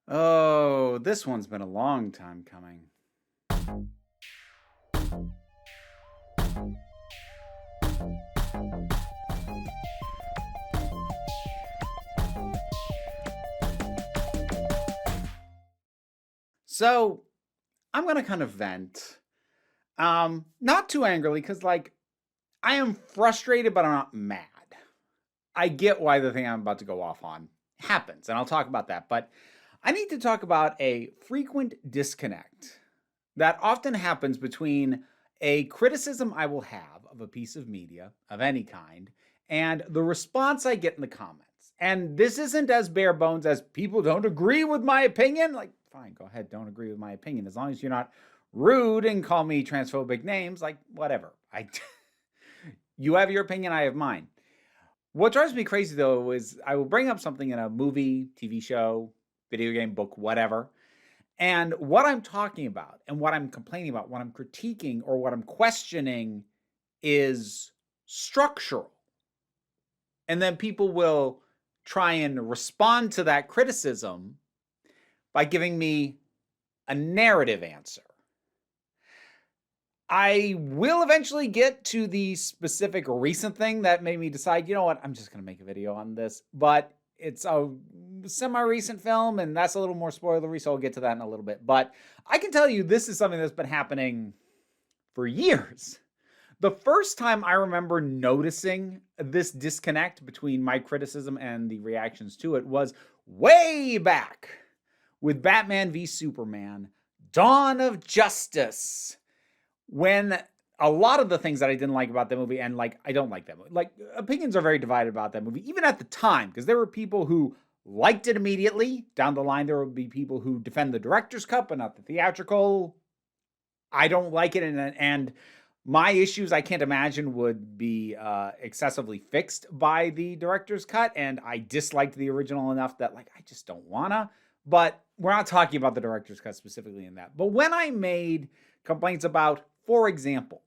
Oh, this one's been a long time coming. So, I'm going to kind of vent. Not too angrily, because, I am frustrated, but I'm not mad. I get why the thing I'm about to go off on happens, and I'll talk about that. But I need to talk about a frequent disconnect that often happens between a criticism I will have of a piece of media of any kind and the response I get in the comments. And this isn't as bare bones as people don't agree with my opinion. Like, fine, go ahead, don't agree with my opinion. As long as you're not rude and call me transphobic names, like, whatever. You have your opinion, I have mine. What drives me crazy, though, is I will bring up something in a movie, TV show, video game, book, whatever. And what I'm talking about and what I'm complaining about, what I'm critiquing or what I'm questioning is structural. And then people will try and respond to that criticism by giving me a narrative answer. I will eventually get to the specific recent thing that made me decide, you know what, I'm just going to make a video on this. But it's a semi-recent film, and that's a little more spoilery, so I'll get to that in a little bit. But I can tell you this is something that's been happening for years. The first time I remember noticing this disconnect between my criticism and the reactions to it was way back with Batman v Superman, Dawn of Justice, when a lot of the things that I didn't like about the movie, and I don't like that movie, opinions are very divided about that movie, even at the time, because there were people who liked it immediately. Down the line, there would be people who defend the director's cut, but not the theatrical. I don't like it, and my issues, I can't imagine, would be excessively fixed by the director's cut, and I disliked the original enough that, I just don't wanna. But we're not talking about the director's cut specifically in that. But when I made complaints about, for example,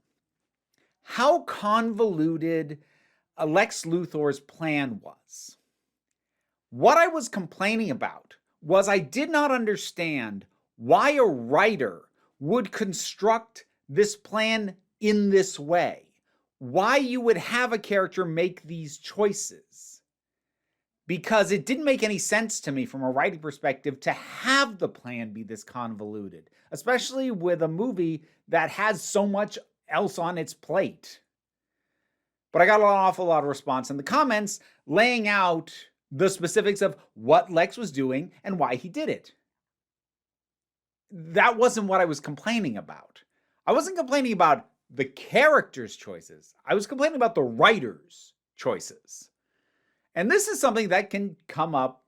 how convoluted Lex Luthor's plan was, what I was complaining about was I did not understand why a writer would construct this plan in this way, why you would have a character make these choices, because it didn't make any sense to me from a writing perspective to have the plan be this convoluted, especially with a movie that has so much else on its plate. But I got an awful lot of response in the comments laying out the specifics of what Lex was doing and why he did it. That wasn't what I was complaining about. I wasn't complaining about the character's choices. I was complaining about the writer's choices. And this is something that can come up,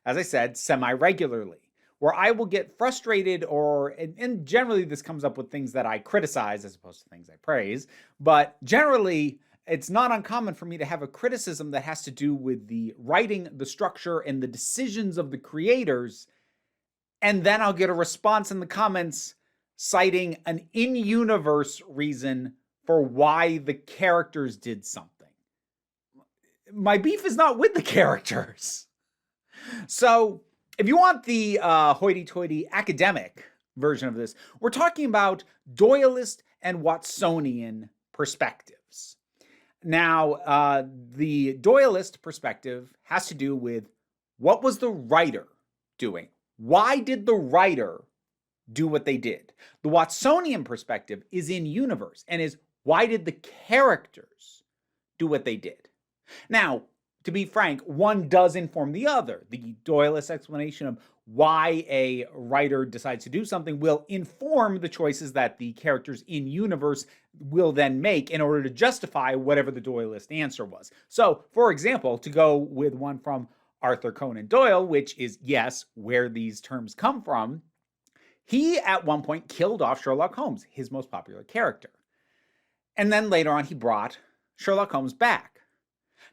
as I said, semi-regularly, where I will get frustrated and generally this comes up with things that I criticize as opposed to things I praise, but generally it's not uncommon for me to have a criticism that has to do with the writing, the structure, and the decisions of the creators, and then I'll get a response in the comments citing an in-universe reason for why the characters did something. My beef is not with the characters. So if you want the hoity-toity academic version of this, we're talking about Doylist and Watsonian perspectives. Now, the Doylist perspective has to do with what was the writer doing? Why did the writer do what they did? The Watsonian perspective is in universe and is why did the characters do what they did? Now, to be frank, one does inform the other. The Doylist explanation of why a writer decides to do something will inform the choices that the characters in universe will then make in order to justify whatever the Doylist answer was. So, for example, to go with one from Arthur Conan Doyle, which is, yes, where these terms come from, he at one point killed off Sherlock Holmes, his most popular character. And then later on, he brought Sherlock Holmes back.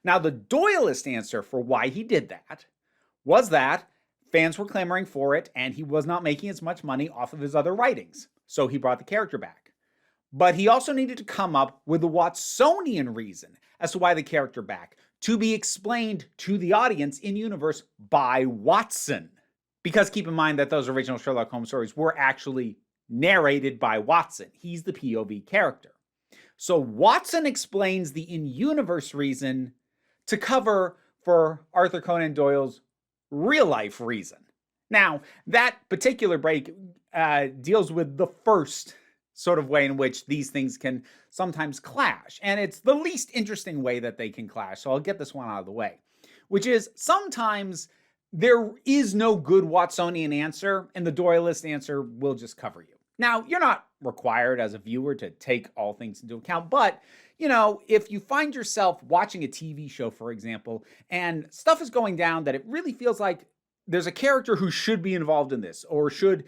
Now, the Doylist answer for why he did that was that fans were clamoring for it and he was not making as much money off of his other writings. So he brought the character back. But he also needed to come up with a Watsonian reason as to why the character back, to be explained to the audience in universe by Watson. Because keep in mind that those original Sherlock Holmes stories were actually narrated by Watson. He's the POV character. So Watson explains the in-universe reason to cover for Arthur Conan Doyle's real-life reason. Now, that particular break deals with the first sort of way in which these things can sometimes clash. And it's the least interesting way that they can clash. So I'll get this one out of the way, which is sometimes there is no good Watsonian answer, and the Doylist answer will just cover you. Now, you're not required as a viewer to take all things into account, but, if you find yourself watching a TV show, for example, and stuff is going down that it really feels like there's a character who should be involved in this or should,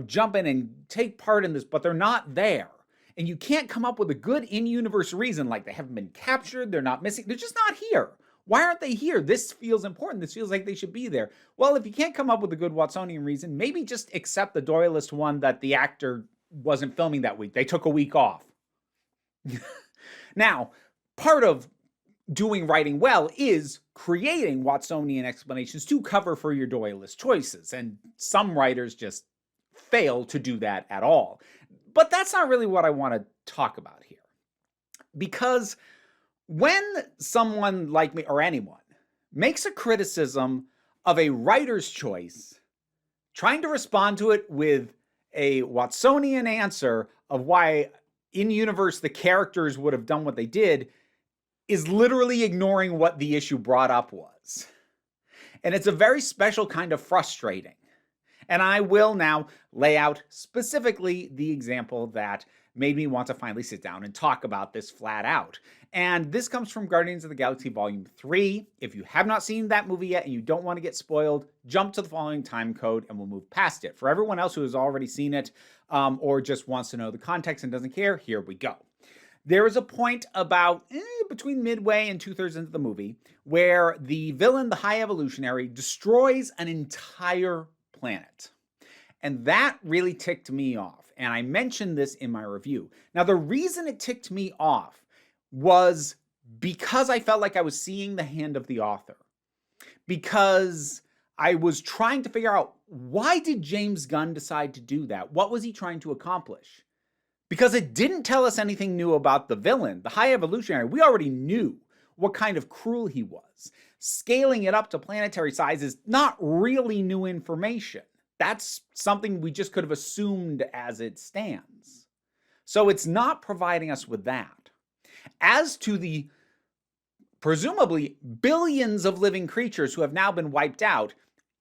jump in and take part in this, but they're not there, and you can't come up with a good in-universe reason, like they haven't been captured, they're not missing, they're just not here. Why aren't they here? This feels important. This feels like they should be there. Well, if you can't come up with a good Watsonian reason, maybe just accept the Doylist one that the actor wasn't filming that week. They took a week off. Now, part of doing writing well is creating Watsonian explanations to cover for your Doylist choices. And some writers just fail to do that at all. But that's not really what I want to talk about here. Because when someone like me or anyone makes a criticism of a writer's choice, trying to respond to it with a Watsonian answer of why in universe the characters would have done what they did is literally ignoring what the issue brought up was. And it's a very special kind of frustrating. And I will now lay out specifically the example that made me want to finally sit down and talk about this flat out. And this comes from Guardians of the Galaxy Volume 3. If you have not seen that movie yet and you don't want to get spoiled, jump to the following time code and we'll move past it. For everyone else who has already seen it or just wants to know the context and doesn't care, here we go. There is a point about between midway and 2/3 into the movie where the villain, the High Evolutionary, destroys an entire planet. And that really ticked me off. And I mentioned this in my review. Now, the reason it ticked me off was because I felt like I was seeing the hand of the author. Because I was trying to figure out, why did James Gunn decide to do that? What was he trying to accomplish? Because it didn't tell us anything new about the villain, the High Evolutionary. We already knew what kind of cruel he was. Scaling it up to planetary size is not really new information. That's something we just could have assumed as it stands. So it's not providing us with that. As to the presumably billions of living creatures who have now been wiped out,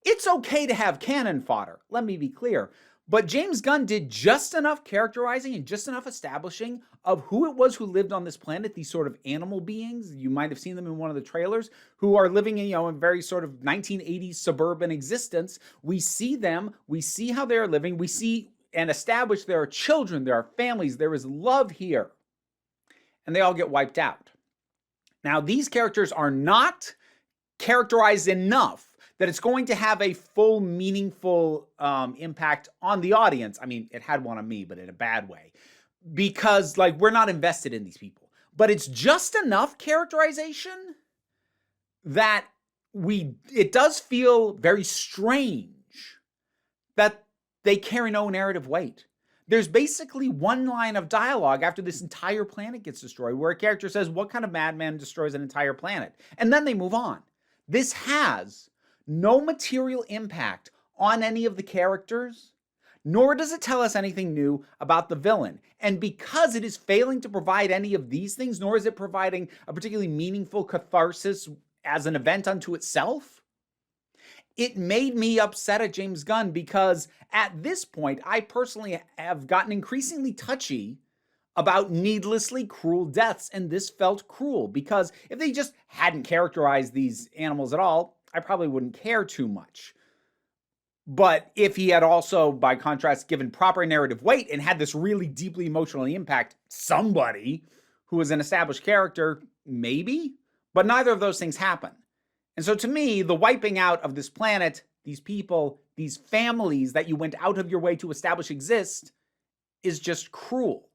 it's okay to have cannon fodder. Let me be clear. But James Gunn did just enough characterizing and just enough establishing of who it was who lived on this planet, these sort of animal beings. You might have seen them in one of the trailers, who are living in, a very sort of 1980s suburban existence. We see them, we see how they're living, we see and establish there are children, there are families, there is love here. And they all get wiped out. Now, these characters are not characterized enough that it's going to have a full, meaningful impact on the audience. I mean, it had one on me, but in a bad way. Because, we're not invested in these people. But it's just enough characterization that it does feel very strange that they carry no narrative weight. There's basically one line of dialogue after this entire planet gets destroyed where a character says, what kind of madman destroys an entire planet? And then they move on. This has no material impact on any of the characters, nor does it tell us anything new about the villain. And because it is failing to provide any of these things, nor is it providing a particularly meaningful catharsis as an event unto itself, it made me upset at James Gunn, because at this point, I personally have gotten increasingly touchy about needlessly cruel deaths, and this felt cruel, because if they just hadn't characterized these animals at all, I probably wouldn't care too much. But if he had also, by contrast, given proper narrative weight and had this really deeply emotionally impact somebody who was an established character, maybe, but neither of those things happen. And so to me, the wiping out of this planet, these people, these families that you went out of your way to establish exist, is just cruel.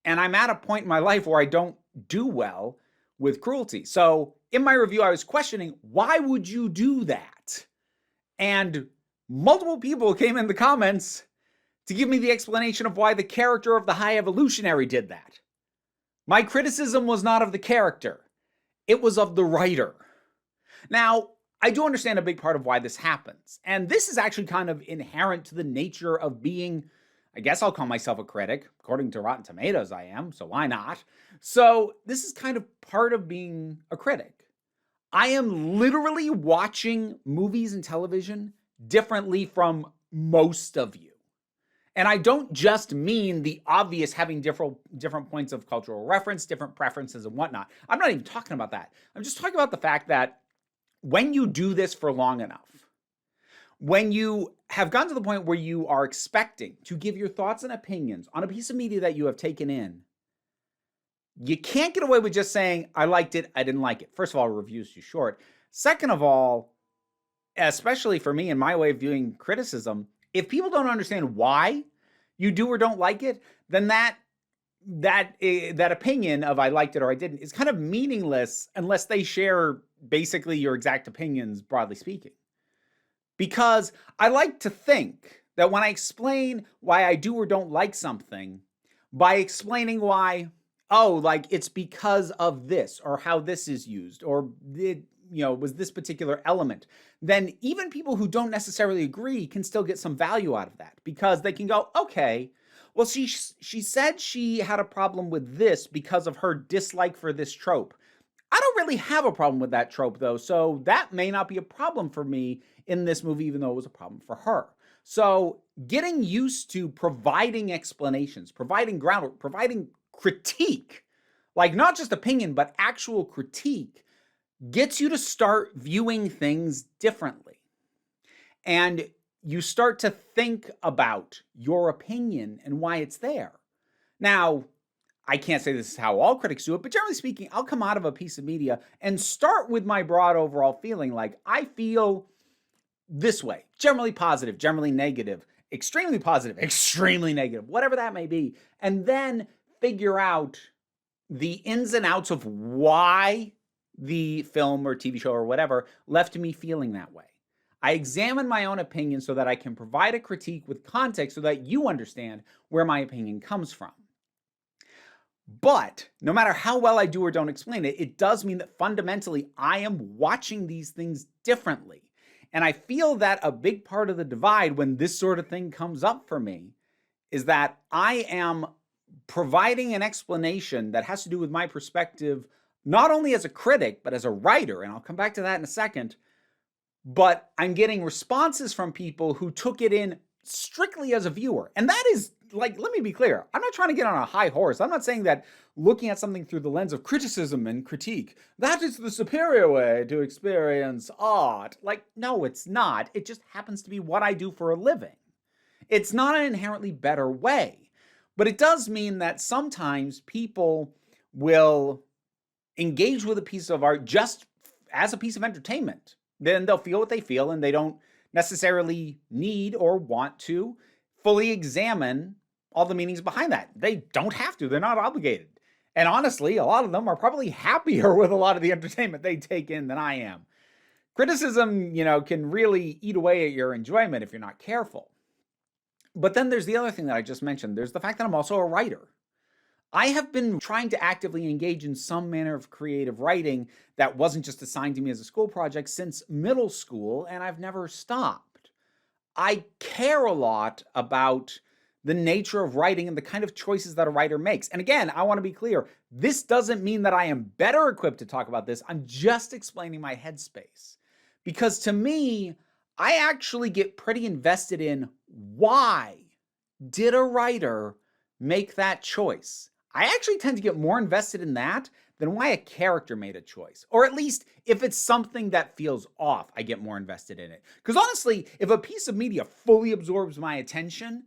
And I'm at a point in my life where I don't do well with cruelty. So in my review, I was questioning, why would you do that? And multiple people came in the comments to give me the explanation of why the character of the High Evolutionary did that. My criticism was not of the character. It was of the writer. Now, I do understand a big part of why this happens. And this is actually kind of inherent to the nature of being, I guess I'll call myself a critic. According to Rotten Tomatoes, I am, so why not? So this is kind of part of being a critic. I am literally watching movies and television differently from most of you. And I don't just mean the obvious having different points of cultural reference, different preferences and whatnot. I'm not even talking about that. I'm just talking about the fact that when you do this for long enough, when you have gotten to the point where you are expecting to give your thoughts and opinions on a piece of media that you have taken in, you can't get away with just saying, I liked it, I didn't like it. First of all, review's too short. Second of all, especially for me and my way of viewing criticism, if people don't understand why you do or don't like it, then that opinion of I liked it or I didn't is kind of meaningless unless they share basically your exact opinions, broadly speaking. Because I like to think that when I explain why I do or don't like something, by explaining why, like it's because of this or how this is used or was this particular element, then even people who don't necessarily agree can still get some value out of that because they can go, okay, well, she said she had a problem with this because of her dislike for this trope. I don't really have a problem with that trope, though, so that may not be a problem for me in this movie, even though it was a problem for her. So getting used to providing explanations, providing groundwork, providing critique, like not just opinion, but actual critique, gets you to start viewing things differently. And you start to think about your opinion and why it's there. Now, I can't say this is how all critics do it, but generally speaking, I'll come out of a piece of media and start with my broad overall feeling like I feel this way, generally positive, generally negative, extremely positive, extremely negative, whatever that may be, and then figure out the ins and outs of why the film or TV show or whatever left me feeling that way. I examine my own opinion so that I can provide a critique with context so that you understand where my opinion comes from. But no matter how well I do or don't explain it, it does mean that fundamentally I am watching these things differently. And I feel that a big part of the divide when this sort of thing comes up for me is that I am providing an explanation that has to do with my perspective, not only as a critic, but as a writer. And I'll come back to that in a second. But I'm getting responses from people who took it in strictly as a viewer. And that is, like, let me be clear. I'm not trying to get on a high horse. I'm not saying that looking at something through the lens of criticism and critique, that is the superior way to experience art. Like, no, it's not. It just happens to be what I do for a living. It's not an inherently better way. But it does mean that sometimes people will engage with a piece of art just as a piece of entertainment. Then they'll feel what they feel and they don't necessarily need or want to fully examine all the meanings behind that. They don't have to. They're not obligated. And honestly, a lot of them are probably happier with a lot of the entertainment they take in than I am. Criticism, can really eat away at your enjoyment if you're not careful. But then there's the other thing that I just mentioned. There's the fact that I'm also a writer. I have been trying to actively engage in some manner of creative writing that wasn't just assigned to me as a school project since middle school, and I've never stopped. I care a lot about the nature of writing and the kind of choices that a writer makes. And again, I want to be clear, this doesn't mean that I am better equipped to talk about this. I'm just explaining my headspace. Because to me, I actually get pretty invested in why did a writer make that choice? I actually tend to get more invested in that than why a character made a choice. Or at least if it's something that feels off, I get more invested in it. Because honestly, if a piece of media fully absorbs my attention,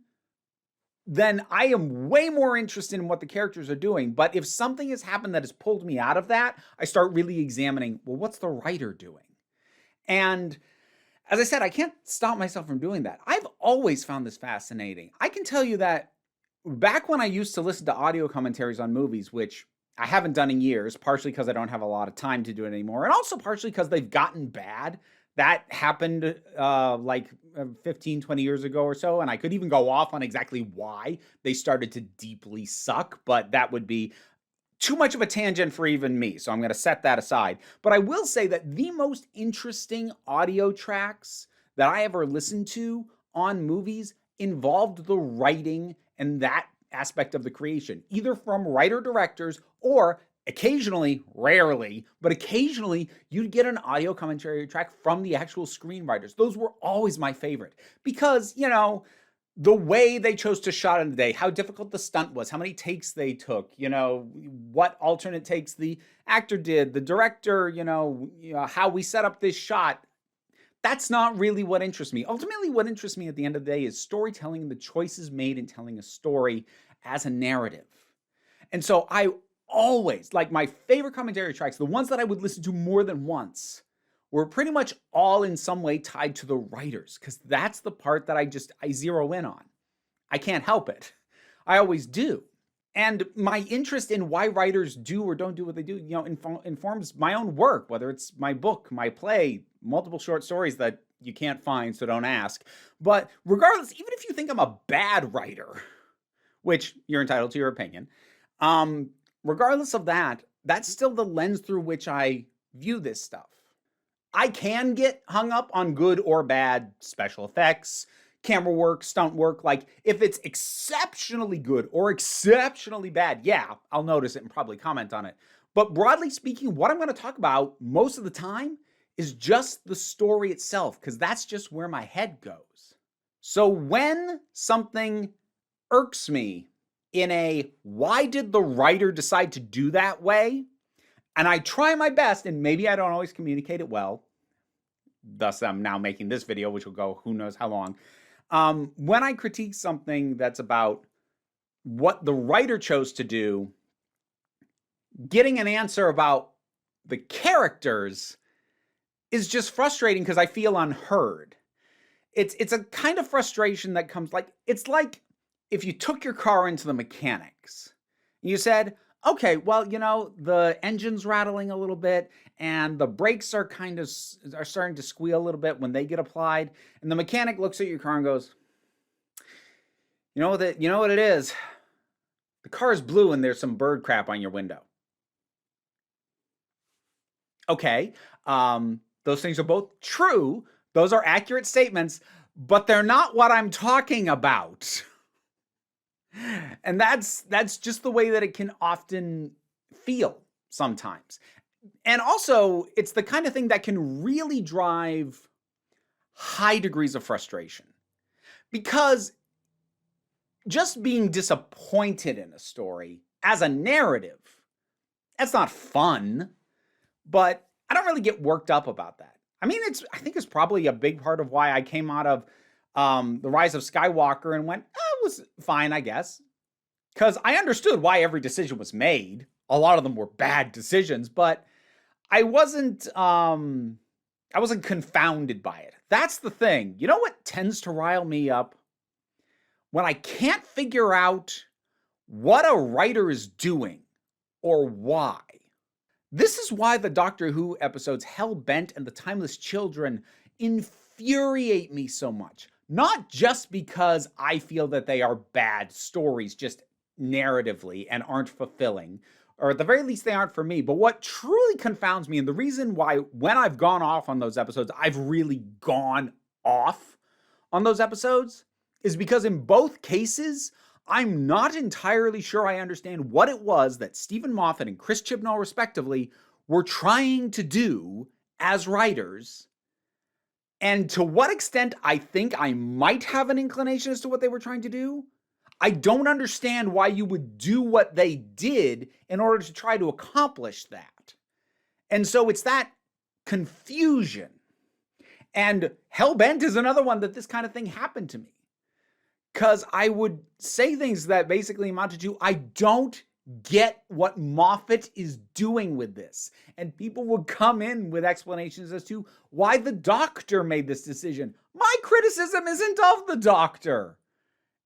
then I am way more interested in what the characters are doing. But if something has happened that has pulled me out of that, I start really examining, well, what's the writer doing? And as I said, I can't stop myself from doing that. I've always found this fascinating. I can tell you that back when I used to listen to audio commentaries on movies, which I haven't done in years, partially because I don't have a lot of time to do it anymore, and also partially because they've gotten bad. That happened like 15, 20 years ago or so. And I could even go off on exactly why they started to deeply suck, but that would be too much of a tangent for even me. So I'm going to set that aside. But I will say that the most interesting audio tracks that I ever listened to on movies involved the writing and that aspect of the creation, either from writer-directors or occasionally, rarely, but occasionally you'd get an audio commentary track from the actual screenwriters. Those were always my favorite because, you know, the way they chose to shot in the day, how difficult the stunt was, how many takes they took, you know, what alternate takes the actor did, the director, how we set up this shot. That's not really what interests me. Ultimately, what interests me at the end of the day is storytelling and the choices made in telling a story as a narrative. And so I always, like my favorite commentary tracks, the ones that I would listen to more than once, were pretty much all in some way tied to the writers, because that's the part that I zero in on. I can't help it. I always do. And my interest in why writers do or don't do what they do, informs my own work, whether it's my book, my play, multiple short stories that you can't find, so don't ask. But regardless, even if you think I'm a bad writer, which you're entitled to your opinion, regardless of that, that's still the lens through which I view this stuff. I can get hung up on good or bad special effects, camera work, stunt work. Like, if it's exceptionally good or exceptionally bad, yeah, I'll notice it and probably comment on it. But broadly speaking, what I'm going to talk about most of the time is just the story itself, because that's just where my head goes. So when something irks me in a why did the writer decide to do that way, and I try my best, and maybe I don't always communicate it well, thus I'm now making this video, which will go who knows how long. When I critique something that's about what the writer chose to do, getting an answer about the characters is just frustrating because I feel unheard. It's a kind of frustration that comes it's like if you took your car into the mechanics, you said, okay, well, the engine's rattling a little bit and the brakes are are starting to squeal a little bit when they get applied. And the mechanic looks at your car and goes, you know what it is? The car is blue and there's some bird crap on your window. Okay, those things are both true. Those are accurate statements, but they're not what I'm talking about. And that's just the way that it can often feel sometimes. And also, it's the kind of thing that can really drive high degrees of frustration. Because just being disappointed in a story as a narrative, that's not fun. But I don't really get worked up about that. I mean, I think it's probably a big part of why I came out of The Rise of Skywalker and went, it was fine, I guess. Because I understood why every decision was made. A lot of them were bad decisions, but I wasn't confounded by it. That's the thing. You know what tends to rile me up? When I can't figure out what a writer is doing or why. This is why the Doctor Who episodes Hell-Bent and The Timeless Children infuriate me so much. Not just because I feel that they are bad stories, just narratively, and aren't fulfilling, or at the very least they aren't for me, but what truly confounds me, and the reason why when I've gone off on those episodes, I've really gone off on those episodes, is because in both cases, I'm not entirely sure I understand what it was that Stephen Moffat and Chris Chibnall, respectively, were trying to do as writers, and to what extent I think I might have an inclination as to what they were trying to do. I don't understand why you would do what they did in order to try to accomplish that. And so it's that confusion. And Hellbent is another one that this kind of thing happened to me. Because I would say things that basically amounted to, I don't get what Moffat is doing with this. And people would come in with explanations as to why the Doctor made this decision. My criticism isn't of the Doctor.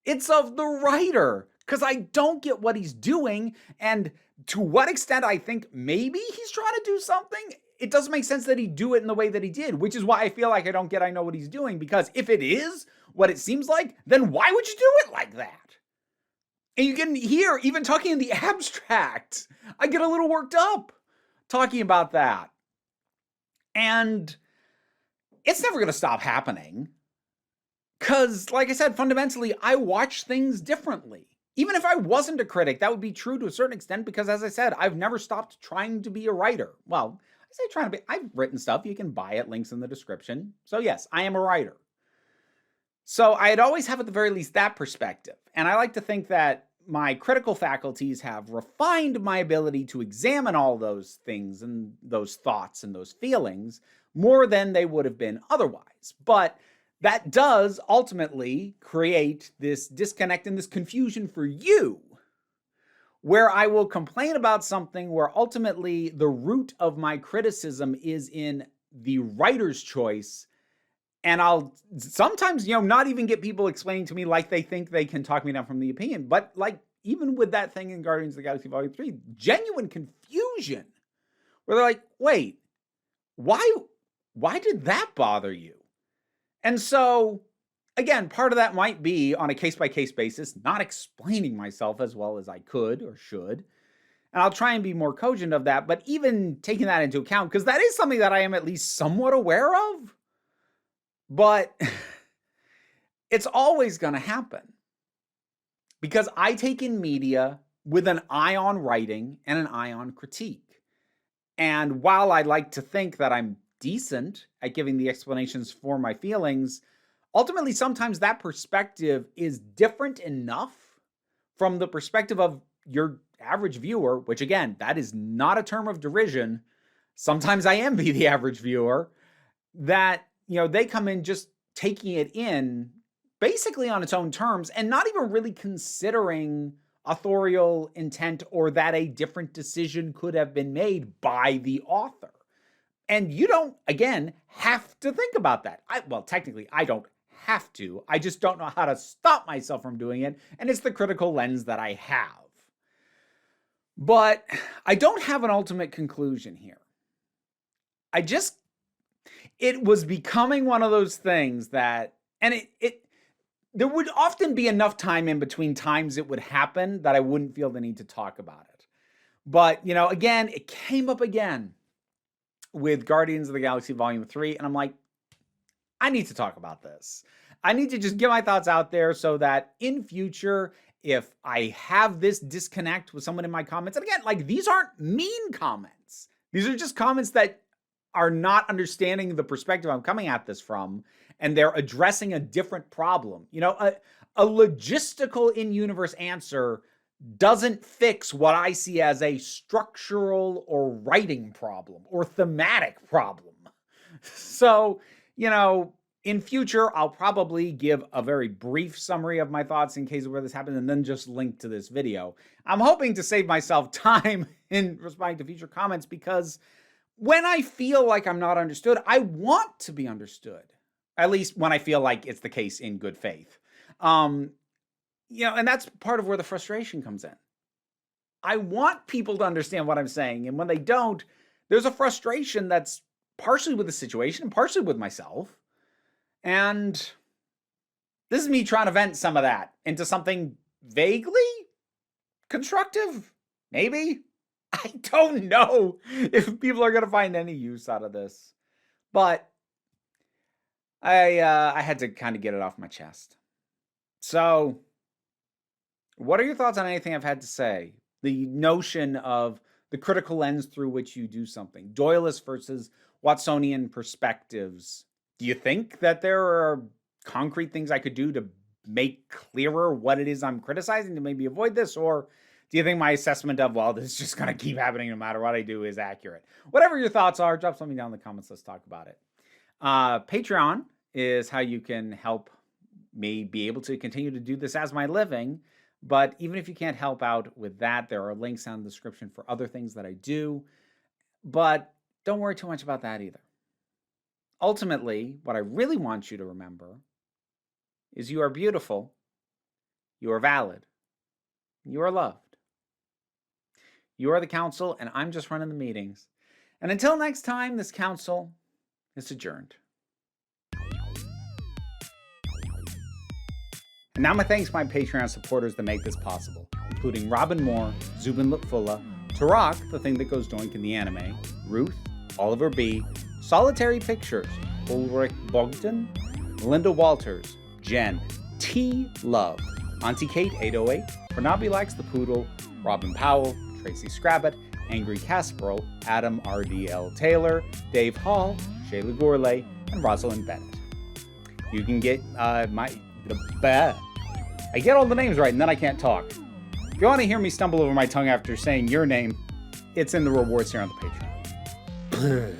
It's of the writer. Because I don't get what he's doing. And to what extent I think maybe he's trying to do something it doesn't make sense that he'd do it in the way that he did, which is why I feel like I know what he's doing, because if it is what it seems like, then why would you do it like that? And you can hear, even talking in the abstract, I get a little worked up talking about that. And it's never going to stop happening. Because, like I said, fundamentally, I watch things differently. Even if I wasn't a critic, that would be true to a certain extent, because, as I said, I've never stopped trying to be a writer. Well, I say trying to be, I've written stuff. You can buy it, links in the description. So yes, I am a writer. So I'd always have at the very least that perspective. And I like to think that my critical faculties have refined my ability to examine all those things and those thoughts and those feelings more than they would have been otherwise. But that does ultimately create this disconnect and this confusion for you, where I will complain about something where ultimately the root of my criticism is in the writer's choice. And I'll sometimes, not even get people explaining to me like they think they can talk me down from the opinion. But like, even with that thing in Guardians of the Galaxy Volume 3, genuine confusion, where they're like, wait, why did that bother you? And so, again, part of that might be on a case-by-case basis, not explaining myself as well as I could or should. And I'll try and be more cogent of that. But even taking that into account, because that is something that I am at least somewhat aware of, but it's always going to happen. Because I take in media with an eye on writing and an eye on critique. And while I like to think that I'm decent at giving the explanations for my feelings, ultimately sometimes that perspective is different enough from the perspective of your average viewer, which again, that is not a term of derision. Sometimes I envy the average viewer, that they come in just taking it in basically on its own terms and not even really considering authorial intent or that a different decision could have been made by the author. And you don't, again, have to think about that. Technically, I don't have to. I just don't know how to stop myself from doing it. And it's the critical lens that I have. But I don't have an ultimate conclusion here. It was becoming one of those things that, and there would often be enough time in between times it would happen that I wouldn't feel the need to talk about it. But, again, it came up again with Guardians of the Galaxy Volume 3, and I'm like, I need to talk about this. I need to just get my thoughts out there so that in future, if I have this disconnect with someone in my comments, and again, like, these aren't mean comments. These are just comments that are not understanding the perspective I'm coming at this from, and they're addressing a different problem. A logistical in-universe answer doesn't fix what I see as a structural or writing problem or thematic problem. So, in future, I'll probably give a very brief summary of my thoughts in case of where this happened and then just link to this video. I'm hoping to save myself time in responding to future comments, because when I feel like I'm not understood, I want to be understood. At least when I feel like it's the case in good faith. And that's part of where the frustration comes in. I want people to understand what I'm saying, and when they don't, there's a frustration that's partially with the situation and partially with myself. And this is me trying to vent some of that into something vaguely constructive, maybe. I don't know if people are going to find any use out of this, but I had to kind of get it off my chest. So, what are your thoughts on anything I've had to say? The notion of the critical lens through which you do something. Doylist versus Watsonian perspectives. Do you think that there are concrete things I could do to make clearer what it is I'm criticizing to maybe avoid this? Or do you think my assessment of, this is just going to keep happening no matter what I do, is accurate? Whatever your thoughts are, drop something down in the comments. Let's talk about it. Patreon is how you can help me be able to continue to do this as my living. But even if you can't help out with that, there are links down in the description for other things that I do. But don't worry too much about that either. Ultimately, what I really want you to remember is you are beautiful, you are valid, you are loved. You are the council, and I'm just running the meetings. And until next time, this council is adjourned. And now my thanks to my Patreon supporters that make this possible, including Robin Moore, Zubin Lutfullah, Tarak, the thing that goes doink in the anime, Ruth, Oliver B., Solitary Pictures, Ulrich Bogdan, Linda Walters, Jen, T. Love, Auntie Kate 808, Bernabe Likes the Poodle, Robin Powell, Tracy Scrabbit, Angry Casperl, Adam R.D.L. Taylor, Dave Hall, Shayla Gourlay, and Rosalind Bennett. You can get I get all the names right and then I can't talk. If you want to hear me stumble over my tongue after saying your name, it's in the rewards here on the Patreon.